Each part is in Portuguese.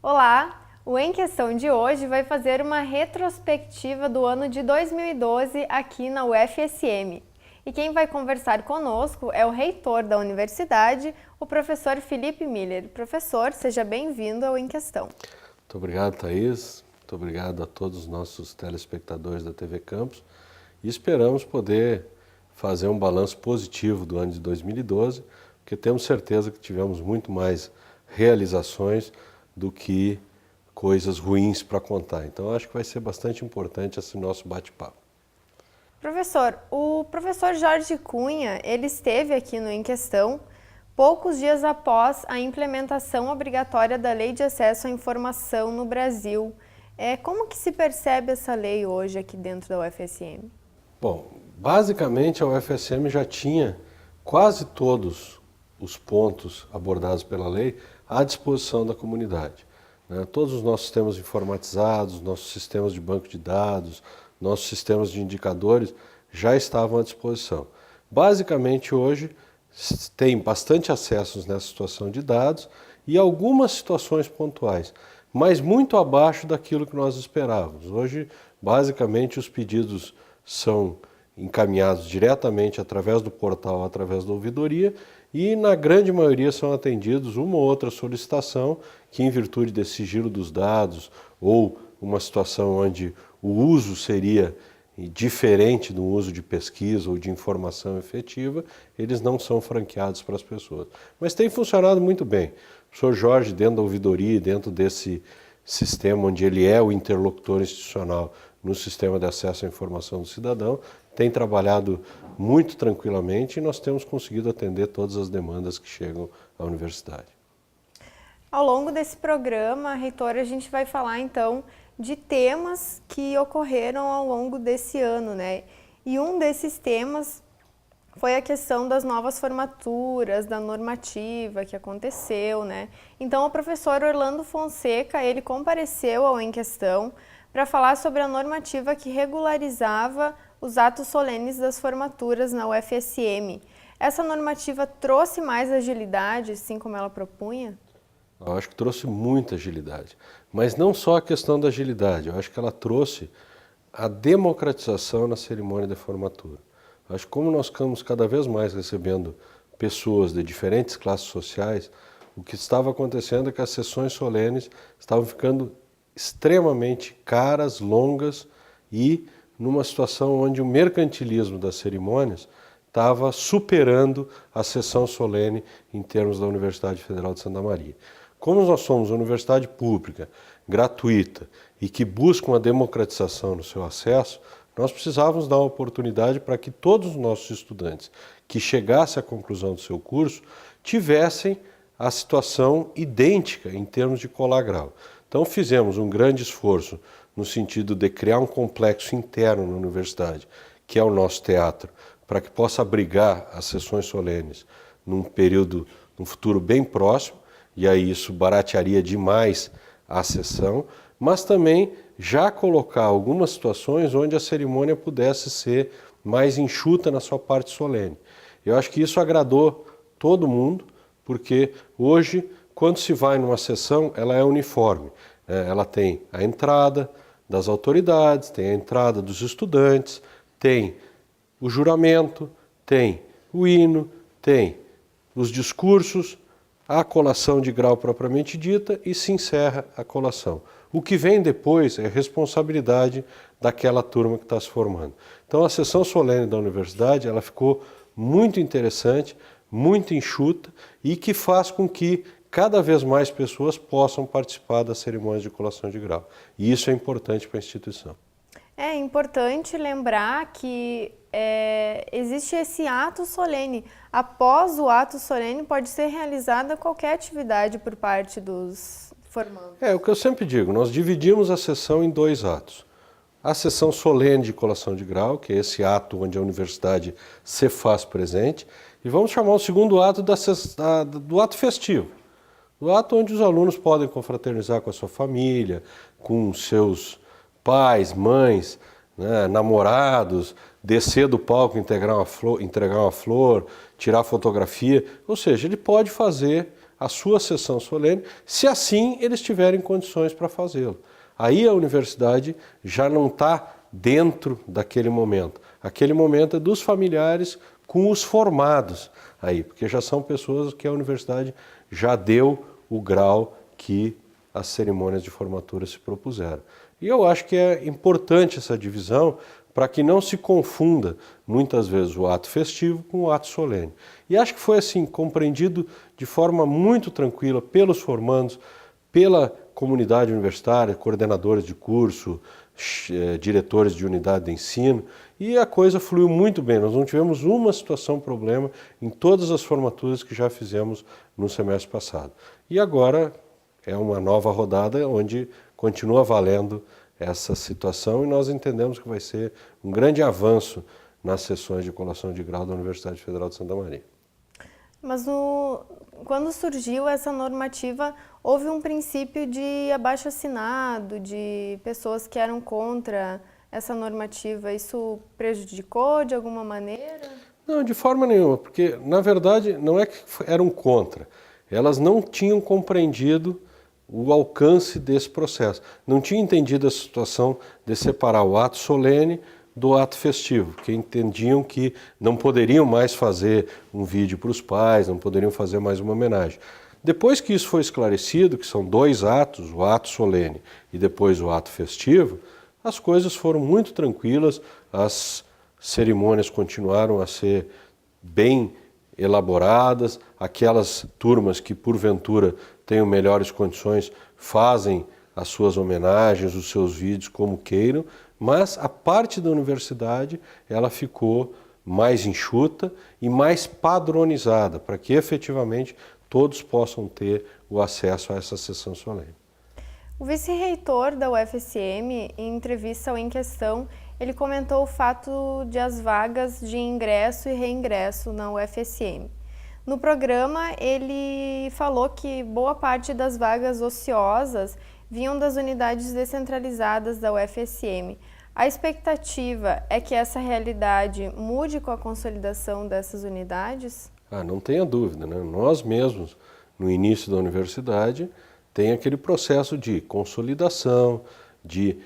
Olá! O Em Questão de hoje vai fazer uma retrospectiva do ano de 2012 aqui na UFSM. E quem vai conversar conosco é o reitor da universidade, o professor Felipe Miller. Professor, seja bem-vindo ao Em Questão. Muito obrigado, Thaís. Muito obrigado a todos os nossos telespectadores da TV Campus. E esperamos poder fazer um balanço positivo do ano de 2012, porque temos certeza que tivemos muito mais realizações do que coisas ruins para contar. Então, acho que vai ser bastante importante esse nosso bate-papo. Professor, o professor Jorge Cunha, ele esteve aqui no Em Questão poucos dias após a implementação obrigatória da Lei de Acesso à Informação no Brasil. Como que se percebe essa lei hoje aqui dentro da UFSM? Bom, basicamente a UFSM já tinha quase todos os pontos abordados pela lei à disposição da comunidade. Todos os nossos sistemas informatizados, nossos sistemas de banco de dados, nossos sistemas de indicadores já estavam à disposição. Basicamente hoje tem bastante acessos nessa situação de dados e algumas situações pontuais, mas muito abaixo daquilo que nós esperávamos. Hoje, basicamente, os pedidos são encaminhados diretamente através do portal, através da ouvidoria, e na grande maioria são atendidos uma ou outra solicitação que, em virtude desse sigilo dos dados ou uma situação onde o uso seria diferente do uso de pesquisa ou de informação efetiva, eles não são franqueados para as pessoas. Mas tem funcionado muito bem. O professor Jorge, dentro da ouvidoria, dentro desse sistema onde ele é o interlocutor institucional no sistema de acesso à informação do cidadão, tem trabalhado muito tranquilamente e nós temos conseguido atender todas as demandas que chegam à universidade. Ao longo desse programa, reitor, a gente vai falar então de temas que ocorreram ao longo desse ano, né? E um desses temas foi a questão das novas formaturas, da normativa que aconteceu, né? Então o professor Orlando Fonseca, ele compareceu ao Em Questão para falar sobre a normativa que regularizava os atos solenes das formaturas na UFSM. Essa normativa trouxe mais agilidade, assim como ela propunha? Eu acho que trouxe muita agilidade, mas não só a questão da agilidade, eu acho que ela trouxe a democratização na cerimônia de formatura. Eu acho que como nós estamos cada vez mais recebendo pessoas de diferentes classes sociais, o que estava acontecendo é que as sessões solenes estavam ficando extremamente caras, longas e numa situação onde o mercantilismo das cerimônias estava superando a sessão solene em termos da Universidade Federal de Santa Maria. Como nós somos uma universidade pública, gratuita e que busca uma democratização no seu acesso, nós precisávamos dar uma oportunidade para que todos os nossos estudantes que chegassem à conclusão do seu curso tivessem a situação idêntica em termos de colar grau. Então fizemos um grande esforço no sentido de criar um complexo interno na universidade, que é o nosso teatro, para que possa abrigar as sessões solenes num futuro bem próximo, e aí isso baratearia demais a sessão, mas também já colocar algumas situações onde a cerimônia pudesse ser mais enxuta na sua parte solene. Eu acho que isso agradou todo mundo, porque hoje, quando se vai numa sessão, ela é uniforme. Ela tem a entrada das autoridades, tem a entrada dos estudantes, tem o juramento, tem o hino, tem os discursos, a colação de grau propriamente dita e se encerra a colação. O que vem depois é responsabilidade daquela turma que está se formando. Então a sessão solene da universidade ela ficou muito interessante, muito enxuta e que faz com que cada vez mais pessoas possam participar das cerimônias de colação de grau. E isso é importante para a instituição. É importante lembrar que existe esse ato solene. Após o ato solene pode ser realizada qualquer atividade por parte dos formandos. É o que eu sempre digo, nós dividimos a sessão em dois atos. A sessão solene de colação de grau, que é esse ato onde a universidade se faz presente, e vamos chamar o segundo ato do ato festivo. Do ato onde os alunos podem confraternizar com a sua família, com seus pais, mães, né, namorados, descer do palco, entregar uma flor, tirar fotografia. Ou seja, ele pode fazer a sua sessão solene, se assim eles tiverem condições para fazê-lo. Aí a universidade já não está dentro daquele momento. Aquele momento é dos familiares com os formados aí, porque já são pessoas que a universidade já deu o grau que as cerimônias de formatura se propuseram. E eu acho que é importante essa divisão para que não se confunda muitas vezes o ato festivo com o ato solene. E acho que foi assim compreendido de forma muito tranquila pelos formandos, pela comunidade universitária, coordenadores de curso, diretores de unidade de ensino, e a coisa fluiu muito bem. Nós não tivemos uma situação, problema em todas as formaturas que já fizemos no semestre passado. E agora é uma nova rodada onde continua valendo essa situação e nós entendemos que vai ser um grande avanço nas sessões de colação de grau da Universidade Federal de Santa Maria. Mas quando surgiu essa normativa, houve um princípio de abaixo-assinado, de pessoas que eram contra essa normativa. Isso prejudicou de alguma maneira? Não, de forma nenhuma, porque na verdade não é que eram contra, elas não tinham compreendido o alcance desse processo, não tinham entendido a situação de separar o ato solene do ato festivo, porque entendiam que não poderiam mais fazer um vídeo para os pais, não poderiam fazer mais uma homenagem. Depois que isso foi esclarecido, que são dois atos, o ato solene e depois o ato festivo, as coisas foram muito tranquilas, as cerimônias continuaram a ser bem elaboradas, aquelas turmas que porventura tenham melhores condições fazem as suas homenagens, os seus vídeos como queiram, mas a parte da universidade ela ficou mais enxuta e mais padronizada, para que efetivamente todos possam ter o acesso a essa sessão solene. O vice-reitor da UFSM, em entrevista ao Em Questão, ele comentou o fato de as vagas de ingresso e reingresso na UFSM. No programa, ele falou que boa parte das vagas ociosas vinham das unidades descentralizadas da UFSM. A expectativa é que essa realidade mude com a consolidação dessas unidades? Não tenha dúvida, né? Nós mesmos, no início da universidade, tem aquele processo de consolidação, de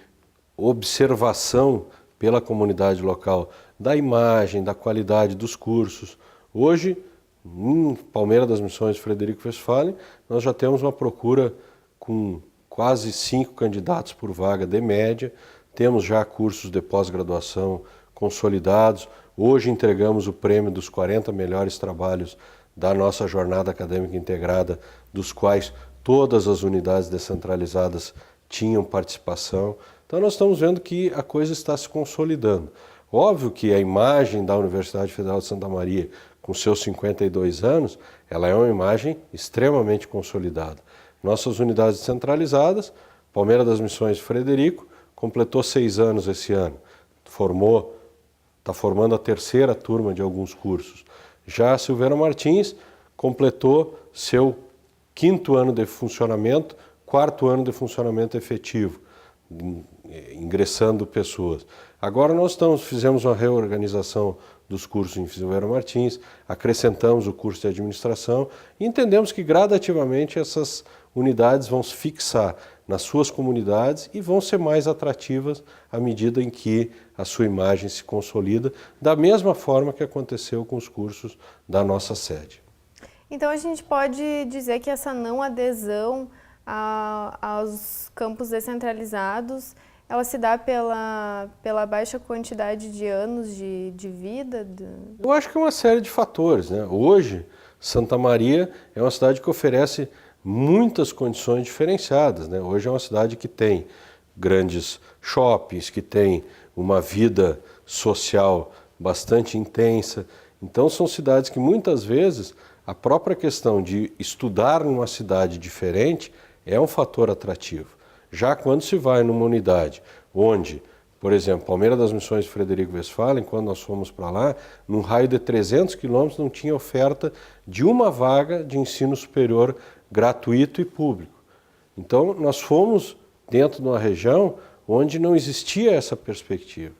observação pela comunidade local da imagem, da qualidade dos cursos. Hoje, em Palmeira das Missões Frederico Westphalen, nós já temos uma procura com quase 5 candidatos por vaga de média, temos já cursos de pós-graduação consolidados. Hoje entregamos o prêmio dos 40 melhores trabalhos da nossa jornada acadêmica integrada, dos quais todas as unidades descentralizadas tinham participação. Então nós estamos vendo que a coisa está se consolidando. Óbvio que a imagem da Universidade Federal de Santa Maria, com seus 52 anos, ela é uma imagem extremamente consolidada. Nossas unidades descentralizadas, Palmeira das Missões Frederico, completou 6 anos esse ano, está formando a 3ª turma de alguns cursos. Já a Silveira Martins completou seu 5º ano de funcionamento, 4º ano de funcionamento efetivo, ingressando pessoas. Agora nós fizemos uma reorganização dos cursos em Silveira Martins, acrescentamos o curso de administração e entendemos que gradativamente essas unidades vão se fixar nas suas comunidades e vão ser mais atrativas à medida em que a sua imagem se consolida, da mesma forma que aconteceu com os cursos da nossa sede. Então a gente pode dizer que essa não adesão aos campos descentralizados, ela se dá pela baixa quantidade de anos de vida? Eu acho que é uma série de fatores, né? Hoje, Santa Maria é uma cidade que oferece muitas condições diferenciadas, né? Hoje é uma cidade que tem grandes shoppings, que tem uma vida social bastante intensa. Então são cidades que muitas vezes a própria questão de estudar numa cidade diferente é um fator atrativo. Já quando se vai numa unidade onde, por exemplo, Palmeira das Missões de Frederico Westphalen, quando nós fomos para lá, num raio de 300 quilômetros não tinha oferta de uma vaga de ensino superior gratuito e público. Então nós fomos dentro de uma região onde não existia essa perspectiva.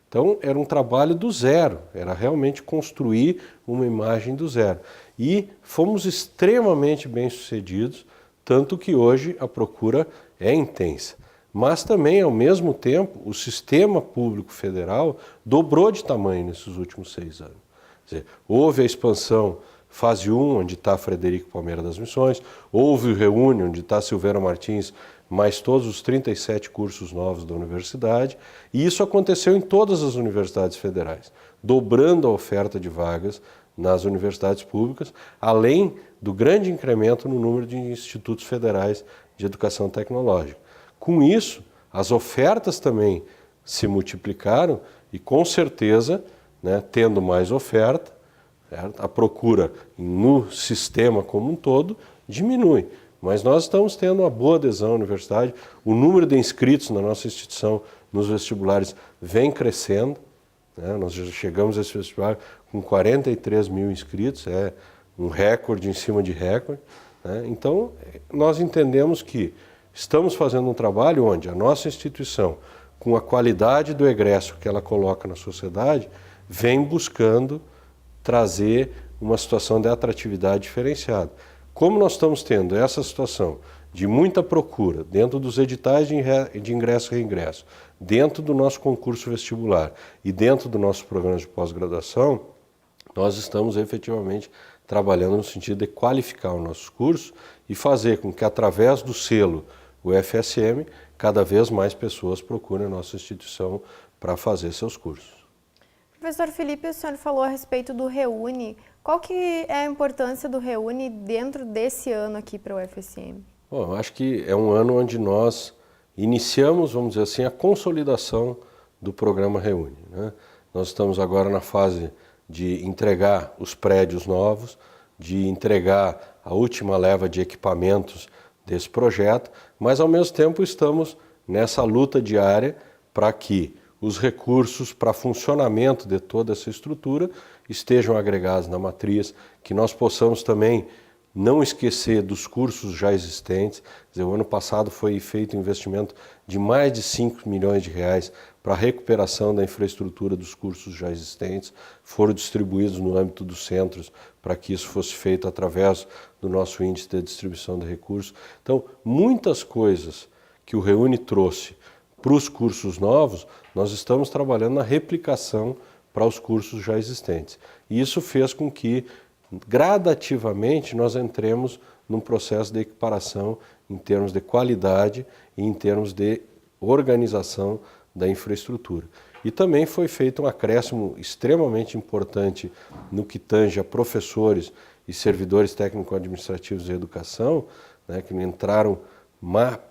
Então era um trabalho do zero, era realmente construir uma imagem do zero. e fomos extremamente bem-sucedidos, tanto que hoje a procura é intensa. Mas também, ao mesmo tempo, o sistema público federal dobrou de tamanho nesses últimos 6 anos. Quer dizer, houve a expansão fase 1, onde está Frederico Palmeira das Missões, houve o Reúne, onde está Silveira Martins, mais todos os 37 cursos novos da universidade, e isso aconteceu em todas as universidades federais, dobrando a oferta de vagas nas universidades públicas, além do grande incremento no número de institutos federais de educação tecnológica. Com isso, as ofertas também se multiplicaram e, com certeza, né, tendo mais oferta, certo? A procura no sistema como um todo diminui. Mas nós estamos tendo uma boa adesão à universidade, o número de inscritos na nossa instituição nos vestibulares vem crescendo, né? Nós já chegamos a esse vestibular com 43 mil inscritos, é um recorde em cima de recorde, né? Então, nós entendemos que estamos fazendo um trabalho onde a nossa instituição, com a qualidade do egresso que ela coloca na sociedade, vem buscando trazer uma situação de atratividade diferenciada. Como nós estamos tendo essa situação de muita procura dentro dos editais de ingresso e reingresso, dentro do nosso concurso vestibular e dentro do nosso programa de pós-graduação, nós estamos efetivamente trabalhando no sentido de qualificar os nossos cursos e fazer com que, através do selo UFSM, cada vez mais pessoas procurem a nossa instituição para fazer seus cursos. Professor Felipe, o senhor falou a respeito do Reúne. Qual que é a importância do Reúne dentro desse ano aqui para o UFSM? Bom, eu acho que é um ano onde nós iniciamos, vamos dizer assim, a consolidação do programa Reúne, né? Nós estamos agora na fase de entregar os prédios novos, de entregar a última leva de equipamentos desse projeto, mas ao mesmo tempo estamos nessa luta diária para que os recursos para funcionamento de toda essa estrutura estejam agregados na matriz, que nós possamos também não esquecer dos cursos já existentes. Quer dizer, o ano passado foi feito um investimento de mais de 5 milhões de reais para a recuperação da infraestrutura dos cursos já existentes, foram distribuídos no âmbito dos centros para que isso fosse feito através do nosso índice de distribuição de recursos. Então, muitas coisas que o Reúne trouxe para os cursos novos, nós estamos trabalhando na replicação para os cursos já existentes. E isso fez com que, gradativamente, nós entremos num processo de equiparação em termos de qualidade e em termos de organização da infraestrutura. E também foi feito um acréscimo extremamente importante no que tange a professores e servidores técnico-administrativos de educação, né, que entraram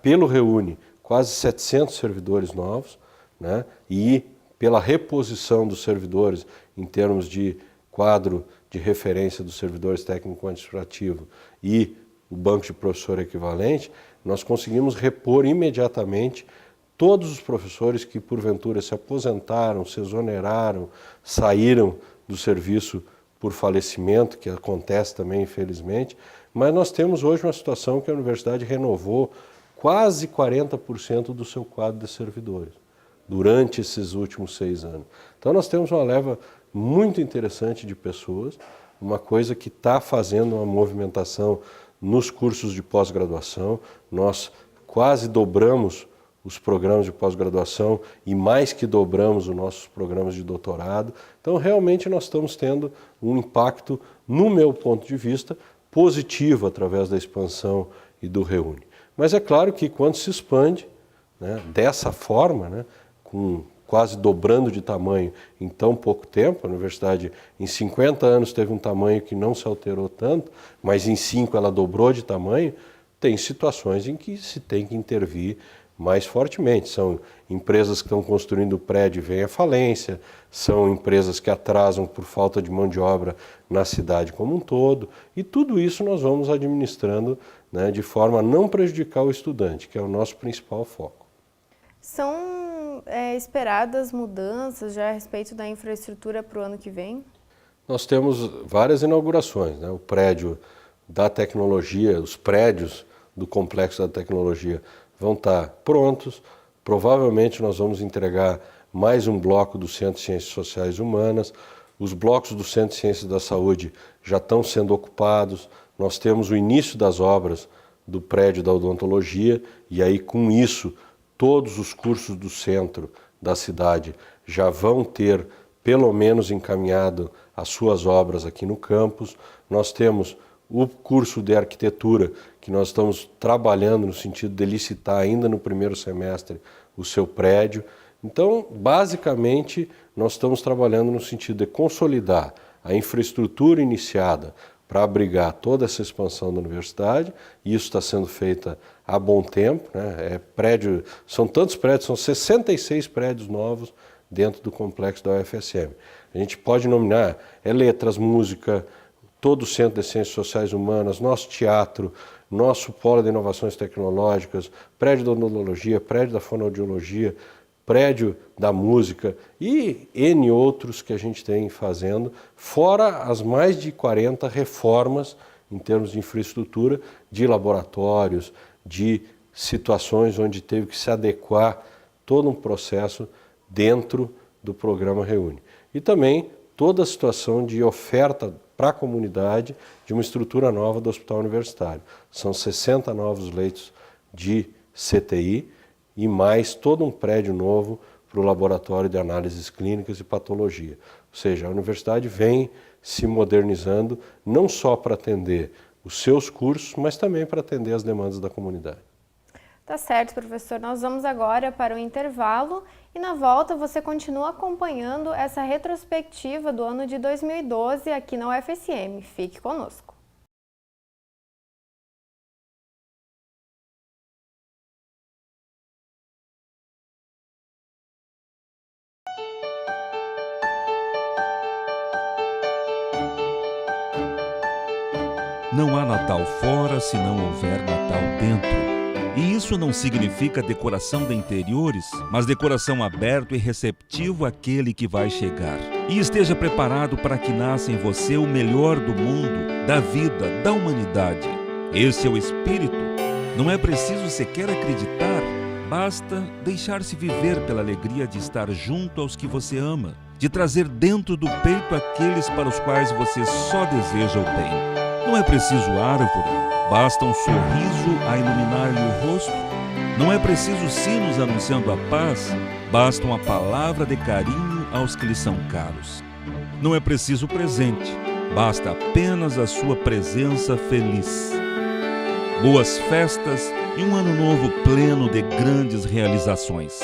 pelo Reúne quase 700 servidores novos, né, e pela reposição dos servidores em termos de quadro de referência dos servidores técnico-administrativos e o banco de professor equivalente, nós conseguimos repor imediatamente todos os professores que porventura se aposentaram, se exoneraram, saíram do serviço por falecimento, que acontece também infelizmente, mas nós temos hoje uma situação que a universidade renovou quase 40% do seu quadro de servidores durante esses últimos 6 anos. Então nós temos uma leva muito interessante de pessoas, uma coisa que está fazendo uma movimentação nos cursos de pós-graduação. Nós quase dobramos os programas de pós-graduação e mais que dobramos os nossos programas de doutorado. Então realmente nós estamos tendo um impacto, no meu ponto de vista, positivo através da expansão e do Reúne. Mas é claro que quando se expande, né, dessa forma, né, com quase dobrando de tamanho em tão pouco tempo, a universidade em 50 anos teve um tamanho que não se alterou tanto, mas em 5 ela dobrou de tamanho, tem situações em que se tem que intervir mais fortemente. São empresas que estão construindo o prédio e vêm à falência, são empresas que atrasam por falta de mão de obra na cidade como um todo, e tudo isso nós vamos administrando, né, de forma a não prejudicar o estudante, que é o nosso principal foco. São esperadas mudanças já a respeito da infraestrutura para o ano que vem? Nós temos várias inaugurações, né? O prédio da tecnologia, os prédios do complexo da tecnologia vão estar prontos. Provavelmente nós vamos entregar mais um bloco do Centro de Ciências Sociais e Humanas. os blocos do Centro de Ciências da Saúde já estão sendo ocupados, nós temos o início das obras do prédio da odontologia e aí com isso todos os cursos do centro da cidade já vão ter pelo menos encaminhado as suas obras aqui no campus. Nós temos o curso de arquitetura que nós estamos trabalhando no sentido de licitar ainda no primeiro semestre o seu prédio. Então, basicamente, nós estamos trabalhando no sentido de consolidar a infraestrutura iniciada para abrigar toda essa expansão da universidade, e isso está sendo feito há bom tempo, né? São tantos prédios, são 66 prédios novos dentro do complexo da UFSM. A gente pode nominar letras, música, todo o Centro de Ciências Sociais Humanas, nosso teatro, nosso polo de inovações tecnológicas, prédio da odontologia, prédio da fonoaudiologia, prédio da música e N outros que a gente tem fazendo, fora as mais de 40 reformas em termos de infraestrutura, de laboratórios, de situações onde teve que se adequar todo um processo dentro do programa Reúne. E também toda a situação de oferta para a comunidade de uma estrutura nova do Hospital Universitário. São 60 novos leitos de CTI, e mais todo um prédio novo para o Laboratório de Análises Clínicas e Patologia. Ou seja, a universidade vem se modernizando não só para atender os seus cursos, mas também para atender as demandas da comunidade. Tá certo, professor. Nós vamos agora para o intervalo e na volta você continua acompanhando essa retrospectiva do ano de 2012 aqui na UFSM. Fique conosco. Não há Natal fora se não houver Natal dentro. E isso não significa decoração de interiores, mas de coração aberto e receptivo àquele que vai chegar. E esteja preparado para que nasça em você o melhor do mundo, da vida, da humanidade. Esse é o espírito. Não é preciso sequer acreditar, basta deixar-se viver pela alegria de estar junto aos que você ama, de trazer dentro do peito aqueles para os quais você só deseja o bem. Não é preciso árvore, basta um sorriso a iluminar-lhe o rosto. Não é preciso sinos anunciando a paz, basta uma palavra de carinho aos que lhe são caros. Não é preciso presente, basta apenas a sua presença feliz. Boas festas e um ano novo pleno de grandes realizações.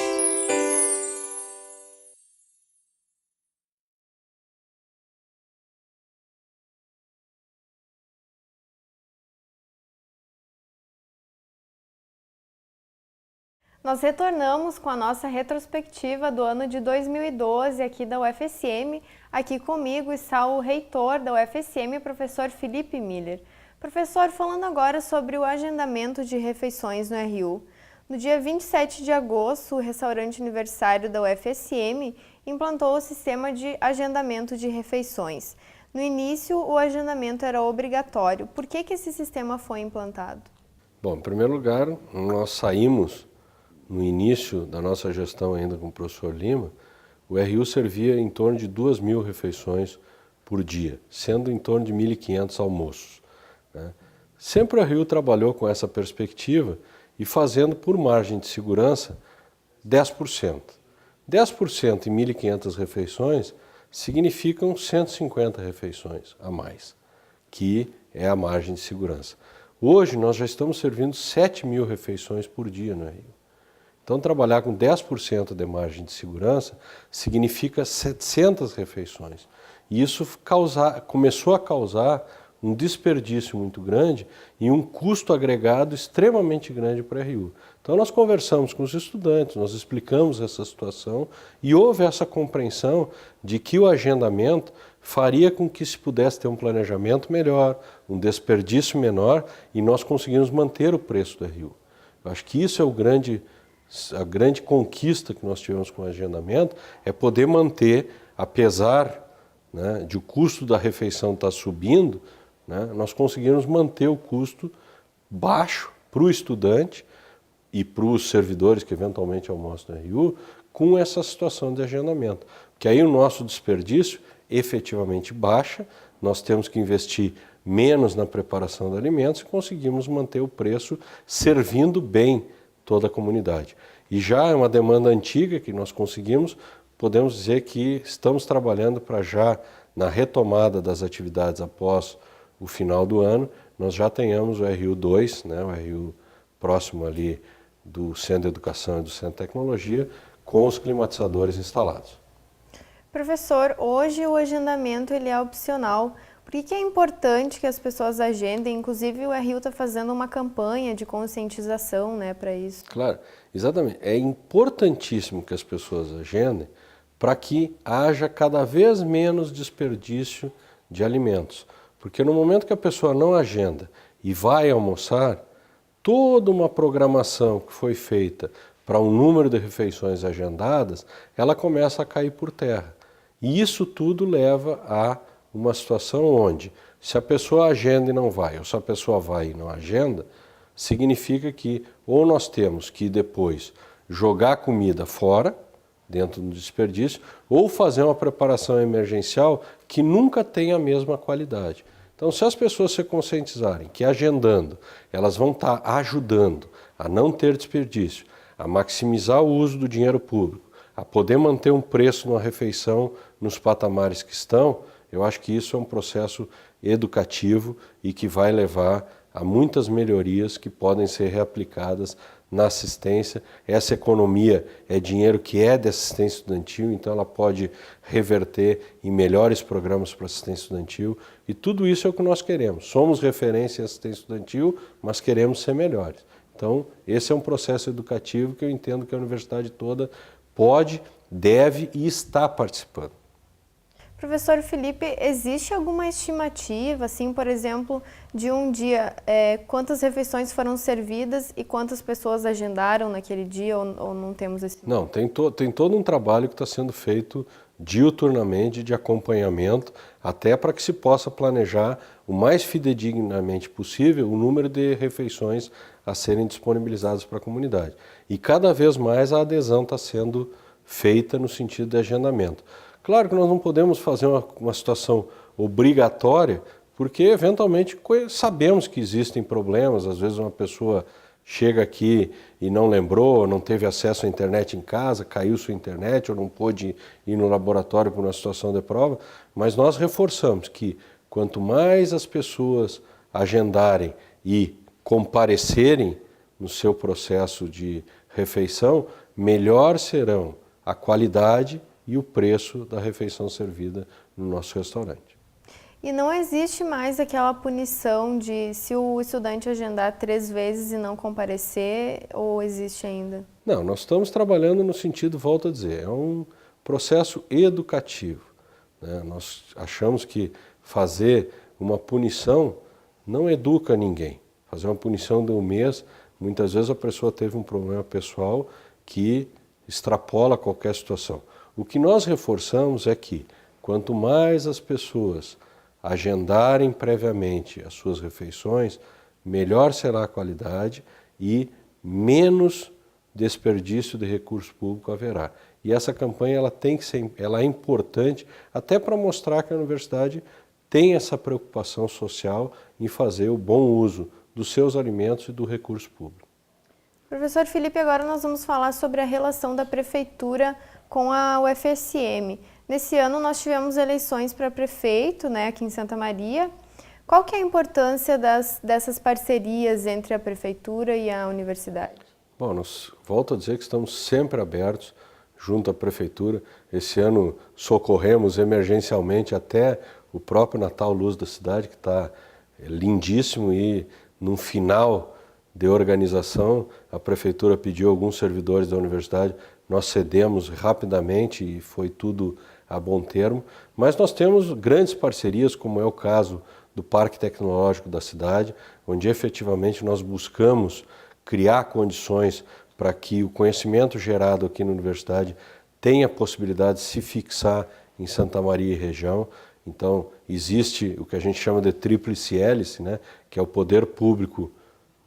Nós retornamos com a nossa retrospectiva do ano de 2012 aqui da UFSM. Aqui comigo está o reitor da UFSM, professor Felipe Miller. Professor, falando agora sobre o agendamento de refeições no RU. No dia 27 de agosto, o restaurante universitário da UFSM implantou o sistema de agendamento de refeições. No início, o agendamento era obrigatório. Por que esse sistema foi implantado? Bom, em primeiro lugar, nós saímos no início da nossa gestão ainda com o professor Lima, o RU servia em torno de 2.000 refeições por dia, sendo em torno de 1.500 almoços. Né? Sempre o RU trabalhou com essa perspectiva e fazendo por margem de segurança 10%. 10% em 1.500 refeições significam 150 refeições a mais, que é a margem de segurança. Hoje nós já estamos servindo 7.000 refeições por dia no RU. Então, trabalhar com 10% de margem de segurança significa 700 refeições. E isso começou a causar um desperdício muito grande e um custo agregado extremamente grande para a RU. Então, nós conversamos com os estudantes, nós explicamos essa situação e houve essa compreensão de que o agendamento faria com que se pudesse ter um planejamento melhor, um desperdício menor e nós conseguimos manter o preço da RU. Eu acho que isso é a grande conquista que nós tivemos com o agendamento, é poder manter, apesar, né, de o custo da refeição estar subindo, né, nós conseguimos manter o custo baixo para o estudante e para os servidores que eventualmente almoçam na RU, com essa situação de agendamento. Porque aí o nosso desperdício efetivamente baixa, nós temos que investir menos na preparação de alimentos e conseguimos manter o preço servindo bem toda a comunidade. E já é uma demanda antiga que nós conseguimos, podemos dizer que estamos trabalhando para já, na retomada das atividades após o final do ano, nós já tenhamos o RU2, né, o RU próximo ali do Centro de Educação e do Centro de Tecnologia, com os climatizadores instalados. Professor, hoje o agendamento ele é opcional. Por que é importante que as pessoas agendem? Inclusive o RU está fazendo uma campanha de conscientização, né, para isso. Claro, exatamente. É importantíssimo que as pessoas agendem para que haja cada vez menos desperdício de alimentos. Porque no momento que a pessoa não agenda e vai almoçar, toda uma programação que foi feita para um número de refeições agendadas, ela começa a cair por terra. E isso tudo leva a uma situação onde, se a pessoa agenda e não vai, ou se a pessoa vai e não agenda, significa que ou nós temos que depois jogar comida fora, dentro do desperdício, ou fazer uma preparação emergencial que nunca tem a mesma qualidade. Então, se as pessoas se conscientizarem que agendando, elas vão estar ajudando a não ter desperdício, a maximizar o uso do dinheiro público, a poder manter um preço numa refeição nos patamares que estão, eu acho que isso é um processo educativo e que vai levar a muitas melhorias que podem ser reaplicadas na assistência. Essa economia é dinheiro que é de assistência estudantil, então ela pode reverter em melhores programas para assistência estudantil e tudo isso é o que nós queremos. Somos referência em assistência estudantil, mas queremos ser melhores. Então, esse é um processo educativo que eu entendo que a universidade toda pode, deve e está participando. Professor Felipe, existe alguma estimativa, assim, por exemplo, de um dia, quantas refeições foram servidas e quantas pessoas agendaram naquele dia ou não temos esse? Não, tem todo um trabalho que está sendo feito diuturnamente de acompanhamento, até para que se possa planejar o mais fidedignamente possível o número de refeições a serem disponibilizadas para a comunidade. E cada vez mais a adesão está sendo feita no sentido de agendamento. Claro que nós não podemos fazer uma situação obrigatória, porque eventualmente sabemos que existem problemas, às vezes uma pessoa chega aqui e não lembrou, não teve acesso à internet em casa, caiu sua internet ou não pôde ir no laboratório por uma situação de prova, mas nós reforçamos que quanto mais as pessoas agendarem e comparecerem no seu processo de refeição, melhor serão a qualidade e o preço da refeição servida no nosso restaurante. E não existe mais aquela punição de se o estudante agendar 3 vezes e não comparecer, ou existe ainda? Não, nós estamos trabalhando no sentido, volto a dizer, é um processo educativo, né? Nós achamos que fazer uma punição não educa ninguém. Fazer uma punição de um mês, muitas vezes a pessoa teve um problema pessoal que extrapola qualquer situação. O que nós reforçamos é que, quanto mais as pessoas agendarem previamente as suas refeições, melhor será a qualidade e menos desperdício de recurso público haverá. E essa campanha ela é importante até para mostrar que a universidade tem essa preocupação social em fazer o bom uso dos seus alimentos e do recurso público. Professor Felipe, agora nós vamos falar sobre a relação da prefeitura com a UFSM. Nesse ano nós tivemos eleições para prefeito, né, aqui em Santa Maria. Qual que é a importância dessas parcerias entre a prefeitura e a universidade? Bom, nós volto a dizer que estamos sempre abertos junto à prefeitura. Esse ano socorremos emergencialmente até o próprio Natal Luz da Cidade, que está lindíssimo, e no final de organização a prefeitura pediu alguns servidores da universidade, nós cedemos rapidamente e foi tudo a bom termo, mas nós temos grandes parcerias, como é o caso do Parque Tecnológico da cidade, onde efetivamente nós buscamos criar condições para que o conhecimento gerado aqui na universidade tenha a possibilidade de se fixar em Santa Maria e região. Então, existe o que a gente chama de tríplice hélice, né, que é o poder público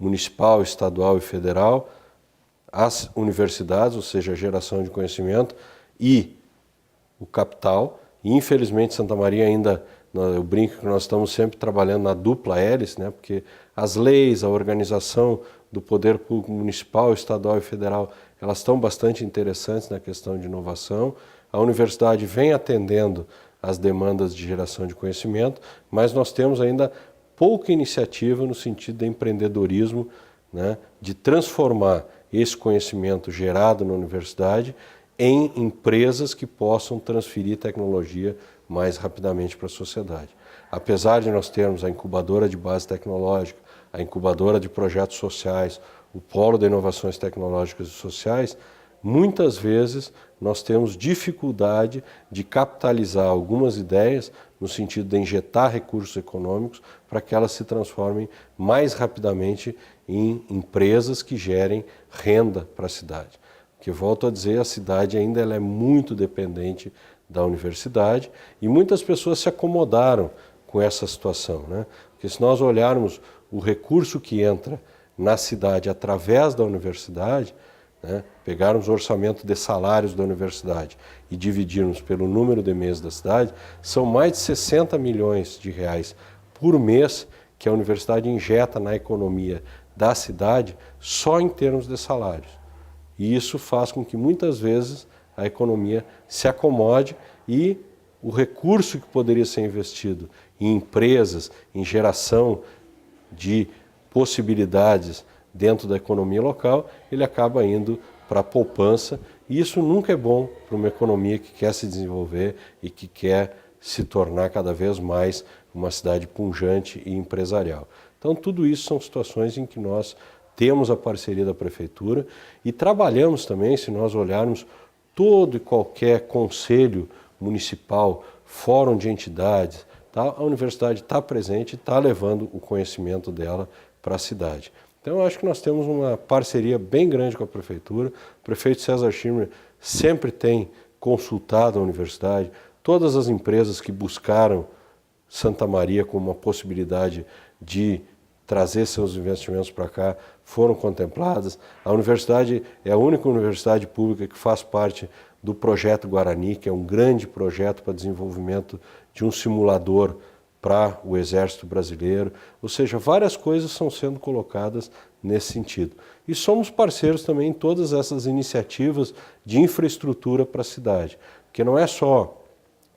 municipal, estadual e federal, as universidades, ou seja, a geração de conhecimento, e o capital, E, infelizmente, Santa Maria ainda, eu brinco que nós estamos sempre trabalhando na dupla hélice, né? Porque as leis, a organização do poder público municipal, estadual e federal, elas estão bastante interessantes na questão de inovação. A universidade vem atendendo as demandas de geração de conhecimento, mas nós temos ainda pouca iniciativa no sentido de empreendedorismo, né? De transformar esse conhecimento gerado na universidade em empresas que possam transferir tecnologia mais rapidamente para a sociedade. Apesar de nós termos a incubadora de base tecnológica, a incubadora de projetos sociais, o polo de inovações tecnológicas e sociais, muitas vezes nós temos dificuldade de capitalizar algumas ideias no sentido de injetar recursos econômicos para que elas se transformem mais rapidamente em empresas que gerem renda para a cidade. Porque, volto a dizer, a cidade ainda ela é muito dependente da universidade e muitas pessoas se acomodaram com essa situação, né? Porque se nós olharmos o recurso que entra na cidade através da universidade, né, pegarmos o orçamento de salários da universidade e dividirmos pelo número de meses da cidade, são mais de 60 milhões de reais por mês que a universidade injeta na economia da cidade só em termos de salários. E isso faz com que muitas vezes a economia se acomode e o recurso que poderia ser investido em empresas, em geração de possibilidades dentro da economia local, ele acaba indo para a poupança, e isso nunca é bom para uma economia que quer se desenvolver e que quer se tornar cada vez mais uma cidade pujante e empresarial. Então, tudo isso são situações em que nós temos a parceria da Prefeitura e trabalhamos também, se nós olharmos todo e qualquer conselho municipal, fórum de entidades, tá? A universidade está presente e está levando o conhecimento dela para a cidade. Então, eu acho que nós temos uma parceria bem grande com a Prefeitura. O prefeito César Schirmer sempre tem consultado a universidade, todas as empresas que buscaram Santa Maria como uma possibilidade de trazer seus investimentos para cá foram contempladas. A universidade é a única universidade pública que faz parte do projeto Guarani, que é um grande projeto para desenvolvimento de um simulador para o Exército Brasileiro. Ou seja, várias coisas estão sendo colocadas nesse sentido. E somos parceiros também em todas essas iniciativas de infraestrutura para a cidade, porque não é só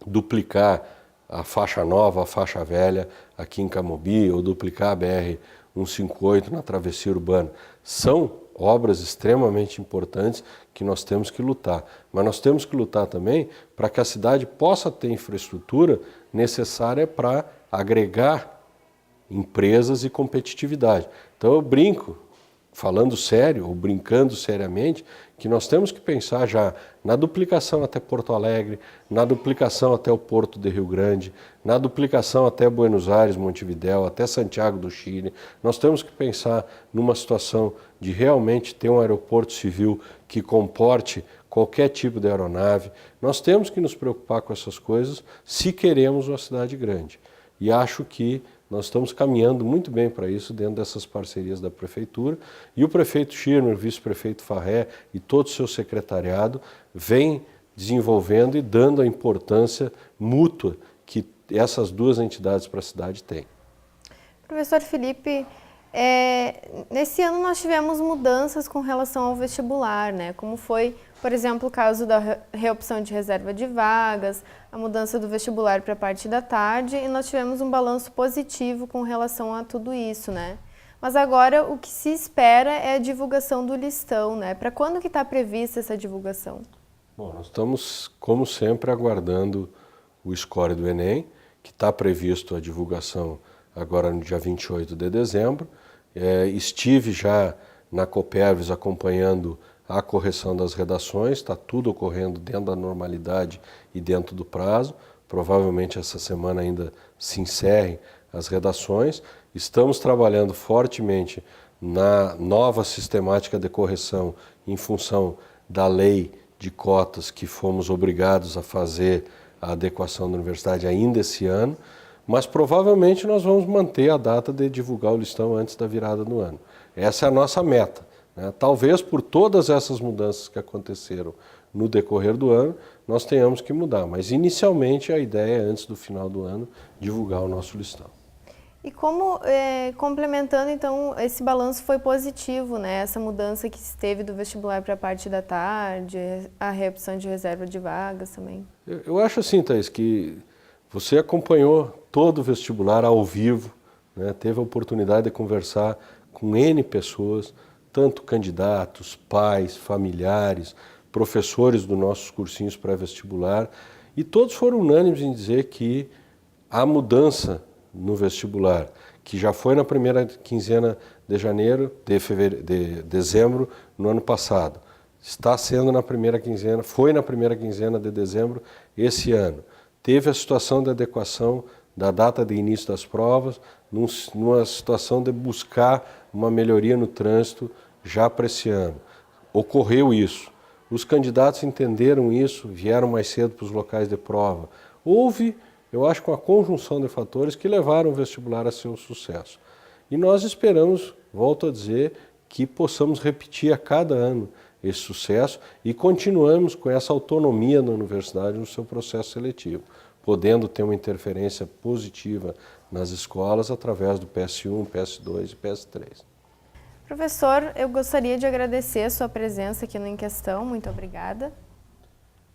duplicar a faixa nova, a faixa velha aqui em Camobi, ou duplicar a BR-158 na travessia urbana. São obras extremamente importantes que nós temos que lutar. Mas nós temos que lutar também para que a cidade possa ter infraestrutura necessária para agregar empresas e competitividade. Então eu brinco, falando sério, ou brincando seriamente, que nós temos que pensar já na duplicação até Porto Alegre, na duplicação até o Porto de Rio Grande, na duplicação até Buenos Aires, Montevidéu, até Santiago do Chile. Nós temos que pensar numa situação de realmente ter um aeroporto civil que comporte qualquer tipo de aeronave. Nós temos que nos preocupar com essas coisas se queremos uma cidade grande. E acho que nós estamos caminhando muito bem para isso dentro dessas parcerias da Prefeitura. E o prefeito Schirmer, o vice-prefeito Farré e todo o seu secretariado vem desenvolvendo e dando a importância mútua que essas duas entidades para a cidade têm. Professor Felipe, nesse ano nós tivemos mudanças com relação ao vestibular, né? Como foi, por exemplo, o caso da reopção de reserva de vagas, a mudança do vestibular para a parte da tarde, e nós tivemos um balanço positivo com relação a tudo isso, né? Mas agora o que se espera é a divulgação do listão, né? Para quando que está prevista essa divulgação? Bom, nós estamos, como sempre, aguardando o score do Enem, que está previsto a divulgação agora no dia 28 de dezembro. Estive já na Copérvis acompanhando a correção das redações, está tudo ocorrendo dentro da normalidade e dentro do prazo. Provavelmente essa semana ainda se encerrem as redações. Estamos trabalhando fortemente na nova sistemática de correção em função da lei de cotas que fomos obrigados a fazer a adequação da universidade ainda esse ano, mas provavelmente nós vamos manter a data de divulgar o listão antes da virada do ano. Essa é a nossa meta. Talvez por todas essas mudanças que aconteceram no decorrer do ano, nós tenhamos que mudar. Mas inicialmente a ideia é, antes do final do ano, divulgar o nosso listão. E como, complementando então, esse balanço foi positivo, né? Essa mudança que teve do vestibular para a parte da tarde, a reopção de reserva de vagas também. Eu acho assim, Thaís, que você acompanhou todo o vestibular ao vivo, né? Teve a oportunidade de conversar com N pessoas, tanto candidatos, pais, familiares, professores dos nossos cursinhos pré-vestibular, e todos foram unânimes em dizer que a mudança no vestibular, que já foi na primeira quinzena de dezembro no ano passado, está sendo na primeira quinzena, foi na primeira quinzena de dezembro esse ano. Teve a situação de adequação da data de início das provas, numa situação de buscar uma melhoria no trânsito já para esse ano. Ocorreu isso. Os candidatos entenderam isso, vieram mais cedo para os locais de prova. Houve, eu acho, uma conjunção de fatores que levaram o vestibular a ser um sucesso. E nós esperamos, volto a dizer, que possamos repetir a cada ano esse sucesso e continuamos com essa autonomia da universidade no seu processo seletivo, podendo ter uma interferência positiva nas escolas através do PS1, PS2 e PS3. Professor, eu gostaria de agradecer a sua presença aqui no Em Questão. Muito obrigada.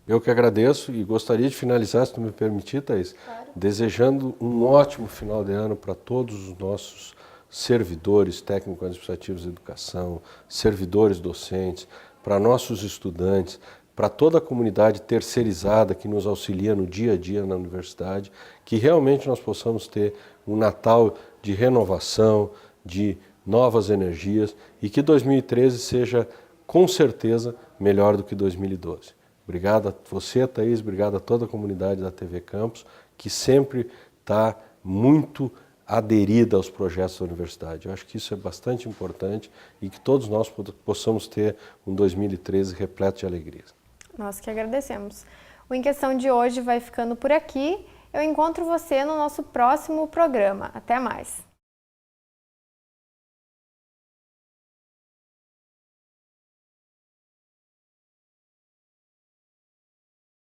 Eu que agradeço e gostaria de finalizar, se tu me permitir, Thaís, claro, desejando um ótimo final de ano para todos os nossos servidores técnico-administrativos de educação, servidores docentes, para nossos estudantes, para toda a comunidade terceirizada que nos auxilia no dia a dia na universidade, que realmente nós possamos ter um Natal de renovação, de novas energias e que 2013 seja, com certeza, melhor do que 2012. Obrigado a você, Thaís, obrigado a toda a comunidade da TV Campus, que sempre está muito aderida aos projetos da universidade. Eu acho que isso é bastante importante e que todos nós possamos ter um 2013 repleto de alegrias. Nós que agradecemos. O Em Questão de hoje vai ficando por aqui. Eu encontro você no nosso próximo programa. Até mais!